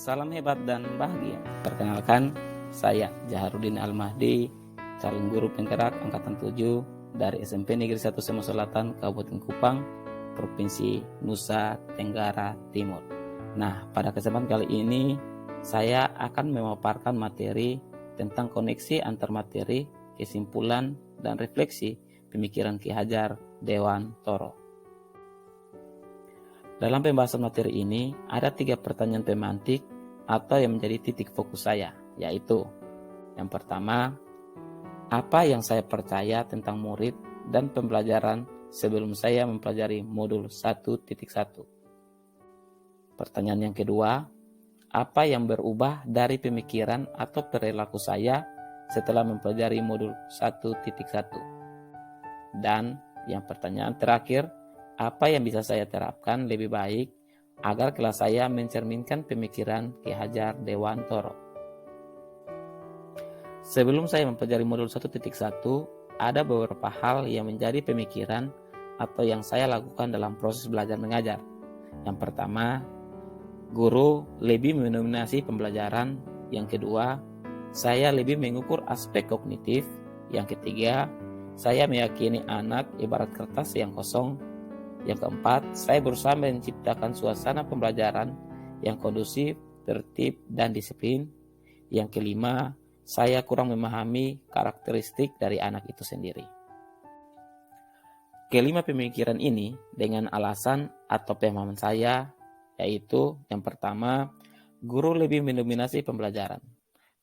salam hebat dan bahagia. Perkenalkan, saya Jaharudin Al-Mahdi, calon guru penggerak angkatan 7 dari SMP Negeri 1 Semo Selatan, Kabupaten Kupang, Provinsi Nusa Tenggara Timur. Nah, pada kesempatan kali ini saya akan memaparkan materi tentang koneksi antar materi, kesimpulan, dan refleksi pemikiran Ki Hajar Dewantoro. Dalam pembahasan materi ini, ada 3 pertanyaan pemantik atau yang menjadi titik fokus saya, yaitu yang pertama, apa yang saya percaya tentang murid dan pembelajaran sebelum saya mempelajari modul 1.1. Pertanyaan yang kedua, apa yang berubah dari pemikiran atau perilaku saya setelah mempelajari modul 1.1. Dan yang pertanyaan terakhir, apa yang bisa saya terapkan lebih baik agar kelas saya mencerminkan pemikiran Ki Hajar Dewantoro. Sebelum saya mempelajari modul 1.1, ada beberapa hal yang menjadi pemikiran atau yang saya lakukan dalam proses belajar mengajar. Yang pertama, guru lebih mendominasi pembelajaran. Yang kedua, saya lebih mengukur aspek kognitif. Yang ketiga, saya meyakini anak ibarat kertas yang kosong. Yang keempat, saya berusaha menciptakan suasana pembelajaran yang kondusif, tertib, dan disiplin. Yang kelima, saya kurang memahami karakteristik dari anak itu sendiri. Kelima pemikiran ini dengan alasan atau pemahaman saya, yaitu yang pertama, guru lebih mendominasi pembelajaran.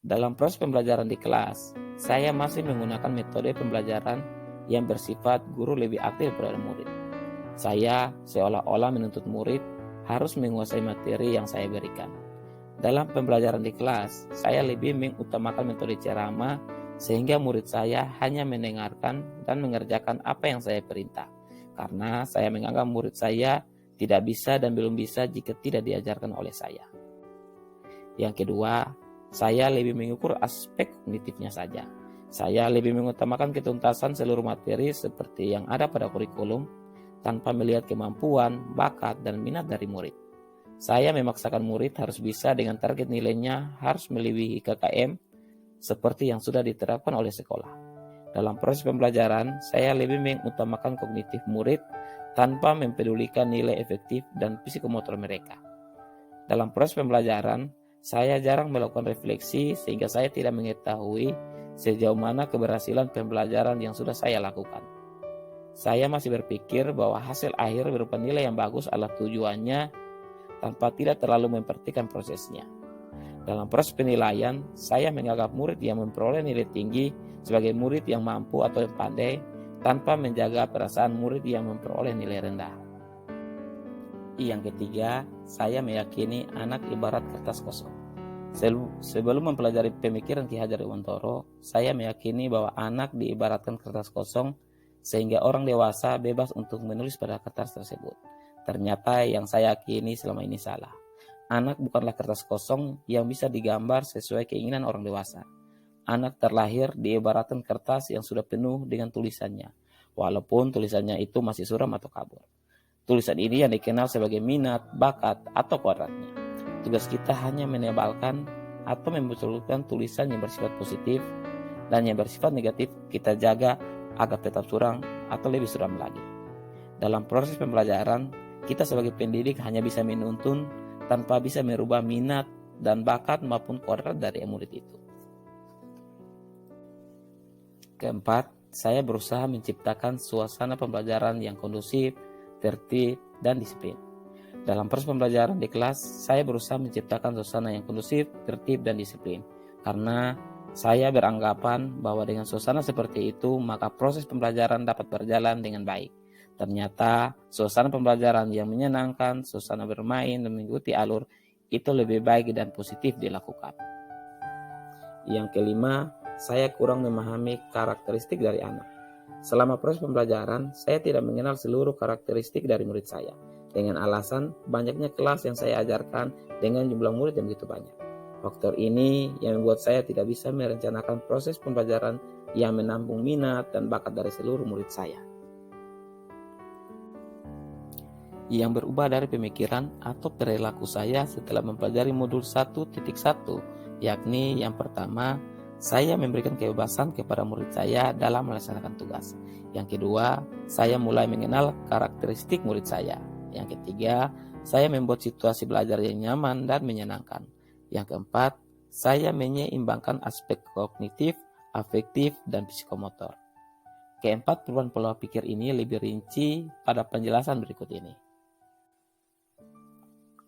Dalam proses pembelajaran di kelas, saya masih menggunakan metode pembelajaran yang bersifat guru lebih aktif pada murid. Saya seolah-olah menuntut murid harus menguasai materi yang saya berikan. Dalam pembelajaran di kelas, saya lebih mengutamakan metode ceramah sehingga murid saya hanya mendengarkan dan mengerjakan apa yang saya perintah. Karena saya menganggap murid saya tidak bisa dan belum bisa jika tidak diajarkan oleh saya. Yang kedua, saya lebih mengukur aspek kognitifnya saja. Saya lebih mengutamakan ketuntasan seluruh materi seperti yang ada pada kurikulum, tanpa melihat kemampuan, bakat, dan minat dari murid. Saya memaksakan murid harus bisa dengan target nilainya harus melebihi KKM seperti yang sudah diterapkan oleh sekolah. Dalam proses pembelajaran, saya lebih mengutamakan kognitif murid tanpa mempedulikan nilai efektif dan psikomotor mereka. Dalam proses pembelajaran, saya jarang melakukan refleksi sehingga saya tidak mengetahui sejauh mana keberhasilan pembelajaran yang sudah saya lakukan. Saya masih berpikir bahwa hasil akhir berupa nilai yang bagus adalah tujuannya tanpa tidak terlalu memperhatikan prosesnya. Dalam proses penilaian, saya menganggap murid yang memperoleh nilai tinggi sebagai murid yang mampu atau yang pandai tanpa menjaga perasaan murid yang memperoleh nilai rendah. Yang ketiga, saya meyakini anak ibarat kertas kosong. Sebelum mempelajari pemikiran Ki Hajar Dewantoro, saya meyakini bahwa anak diibaratkan kertas kosong sehingga orang dewasa bebas untuk menulis pada kertas tersebut. Ternyata yang saya yakini selama ini salah. Anak bukanlah kertas kosong yang bisa digambar sesuai keinginan orang dewasa. Anak terlahir diibaratkan kertas yang sudah penuh dengan tulisannya, walaupun tulisannya itu masih suram atau kabur. Tulisan ini yang dikenal sebagai minat, bakat, atau kodratnya. Tugas kita hanya menebalkan atau membetulkan tulisan yang bersifat positif, dan yang bersifat negatif kita jaga agar tetap suram atau lebih suram lagi. Dalam proses pembelajaran, kita sebagai pendidik hanya bisa menuntun tanpa bisa merubah minat dan bakat maupun kodrat dari murid itu. Keempat, saya berusaha menciptakan suasana pembelajaran yang kondusif, tertib, dan disiplin. Dalam proses pembelajaran di kelas, saya berusaha menciptakan suasana yang kondusif, tertib, dan disiplin. Karena saya beranggapan bahwa dengan suasana seperti itu, maka proses pembelajaran dapat berjalan dengan baik. Ternyata, suasana pembelajaran yang menyenangkan, suasana bermain dan mengikuti alur, itu lebih baik dan positif dilakukan. Yang kelima, saya kurang memahami karakteristik dari anak. Selama proses pembelajaran, saya tidak mengenal seluruh karakteristik dari murid saya. Dengan alasan banyaknya kelas yang saya ajarkan dengan jumlah murid yang begitu banyak. Faktor ini yang membuat saya tidak bisa merencanakan proses pembelajaran yang menampung minat dan bakat dari seluruh murid saya. yang berubah dari pemikiran atau perilaku saya setelah mempelajari modul 1.1, yakni yang pertama, saya memberikan kebebasan kepada murid saya dalam melaksanakan tugas. Yang kedua, saya mulai mengenal karakteristik murid saya. Yang ketiga, saya membuat situasi belajar yang nyaman dan menyenangkan. Yang keempat, saya menyeimbangkan aspek kognitif, afektif, dan psikomotor. Keempat perubahan pola pikir ini lebih rinci pada penjelasan berikut ini.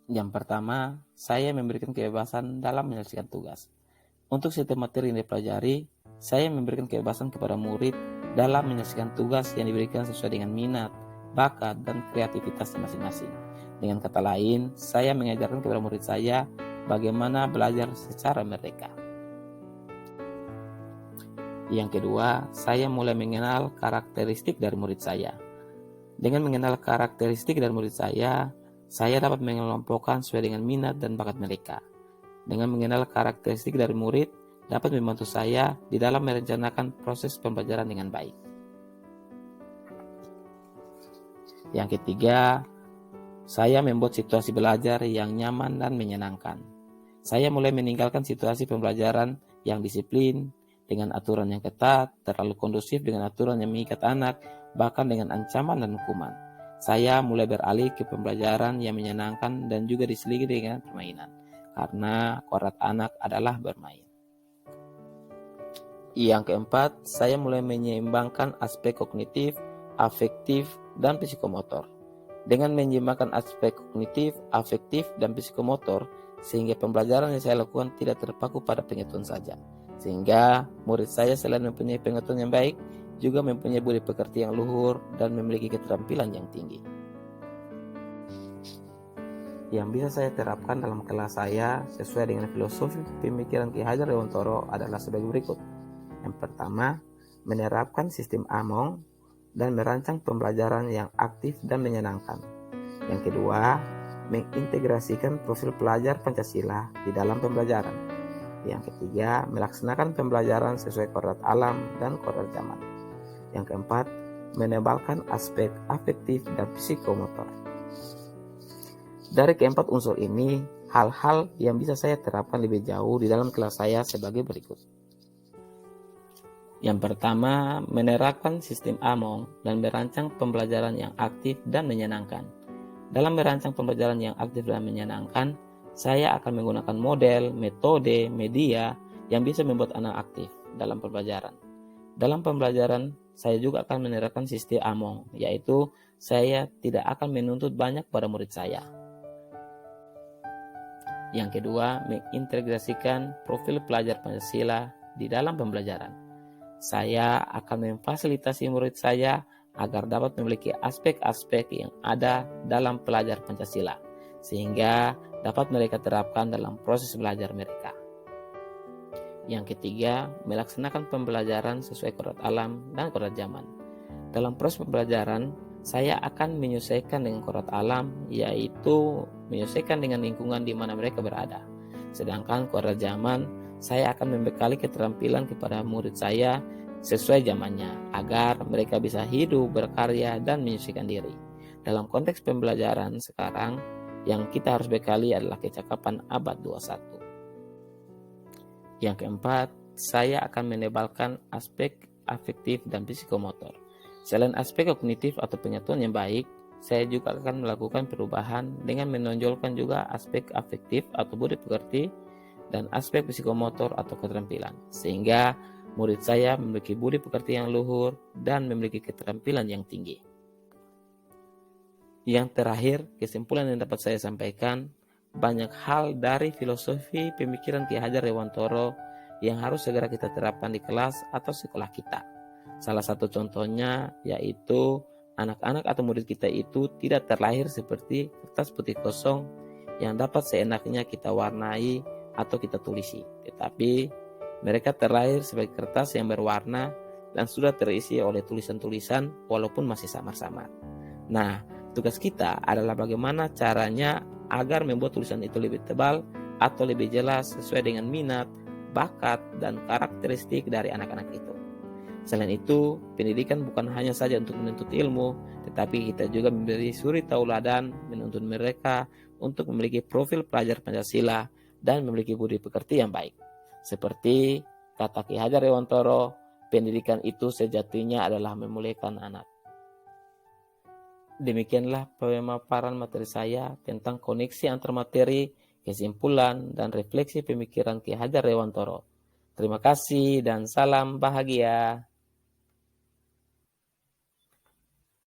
Yang pertama, saya memberikan kebebasan dalam menyelesaikan tugas. Untuk setiap materi yang dipelajari, saya memberikan kebebasan kepada murid dalam menyelesaikan tugas yang diberikan sesuai dengan minat, bakat, dan kreativitas masing-masing. Dengan kata lain, saya mengajarkan kepada murid saya bagaimana belajar secara merdeka. Yang kedua, saya mulai mengenal karakteristik dari murid saya. Dengan mengenal karakteristik dari murid saya dapat mengelompokkan sesuai dengan minat dan bakat mereka. Dengan mengenal karakteristik dari murid, dapat membantu saya di dalam merencanakan proses pembelajaran dengan baik. Yang ketiga, saya membuat situasi belajar yang nyaman dan menyenangkan. Saya mulai meninggalkan situasi pembelajaran yang disiplin, dengan aturan yang ketat, terlalu kondusif dengan aturan yang mengikat anak, bahkan dengan ancaman dan hukuman. Saya mulai beralih ke pembelajaran yang menyenangkan dan juga diselingi dengan permainan. Karena kodrat anak adalah bermain. Yang keempat, saya mulai menyeimbangkan aspek kognitif, afektif, dan psikomotor. Dengan menyeimbangkan aspek kognitif, afektif, dan psikomotor, sehingga pembelajaran yang saya lakukan tidak terpaku pada pengetahuan saja. Sehingga murid saya selain mempunyai pengetahuan yang baik, juga mempunyai budi pekerti yang luhur dan memiliki keterampilan yang tinggi. Yang bisa saya terapkan dalam kelas saya sesuai dengan filosofi pemikiran Ki Hajar Dewantoro adalah sebagai berikut. Yang pertama, menerapkan sistem Among dan merancang pembelajaran yang aktif dan menyenangkan. Yang kedua, mengintegrasikan profil pelajar Pancasila di dalam pembelajaran. Yang ketiga, melaksanakan pembelajaran sesuai kodrat alam dan kodrat zaman. Yang keempat, menebalkan aspek afektif dan psikomotor. Dari keempat unsur ini, hal-hal yang bisa saya terapkan lebih jauh di dalam kelas saya sebagai berikut. Yang pertama, menerapkan sistem Among dan merancang pembelajaran yang aktif dan menyenangkan. Dalam merancang pembelajaran yang aktif dan menyenangkan, saya akan menggunakan model, metode, media yang bisa membuat anak aktif dalam pembelajaran. Dalam pembelajaran, saya juga akan menerapkan sistem Among, yaitu saya tidak akan menuntut banyak pada murid saya. Yang kedua, mengintegrasikan profil pelajar Pancasila di dalam pembelajaran. Saya akan memfasilitasi murid saya agar dapat memiliki aspek-aspek yang ada dalam pelajar Pancasila, sehingga dapat mereka terapkan dalam proses belajar mereka. Yang ketiga, melaksanakan pembelajaran sesuai kodrat alam dan kodrat zaman. Dalam proses pembelajaran, saya akan menyesuaikan dengan kodrat alam, yaitu menyesuaikan dengan lingkungan di mana mereka berada. Sedangkan kodrat zaman, saya akan membekali keterampilan kepada murid saya sesuai zamannya, agar mereka bisa hidup, berkarya, dan menyesuaikan diri. Dalam konteks pembelajaran sekarang, yang kita harus bekali adalah kecakapan abad 21. Yang keempat, saya akan menebalkan aspek afektif dan psikomotor. Selain aspek kognitif atau pengetahuan yang baik, saya juga akan melakukan perubahan dengan menonjolkan juga aspek afektif atau budi pekerti dan aspek psikomotor atau keterampilan, sehingga murid saya memiliki budi pekerti yang luhur dan memiliki keterampilan yang tinggi. Yang terakhir, kesimpulan yang dapat saya sampaikan, banyak hal dari filosofi pemikiran Ki Hajar Dewantoro yang harus segera kita terapkan di kelas atau sekolah kita. Salah satu contohnya yaitu anak-anak atau murid kita itu tidak terlahir seperti kertas putih kosong yang dapat seenaknya kita warnai atau kita tulisi, tetapi mereka terlahir sebagai kertas yang berwarna dan sudah terisi oleh tulisan-tulisan walaupun masih samar-samar. Nah, tugas kita adalah bagaimana caranya agar membuat tulisan itu lebih tebal atau lebih jelas sesuai dengan minat, bakat, dan karakteristik dari anak-anak itu. Selain itu, pendidikan bukan hanya saja untuk menuntut ilmu, tetapi kita juga memberi suri tauladan menuntut mereka untuk memiliki profil pelajar Pancasila dan memiliki budi pekerti yang baik. Seperti kata Ki Hajar Dewantoro, pendidikan itu sejatinya adalah memuliakan anak. Demikianlah pemaparan materi saya tentang koneksi antar materi, kesimpulan, dan refleksi pemikiran Ki Hajar Dewantoro. Terima kasih dan salam bahagia.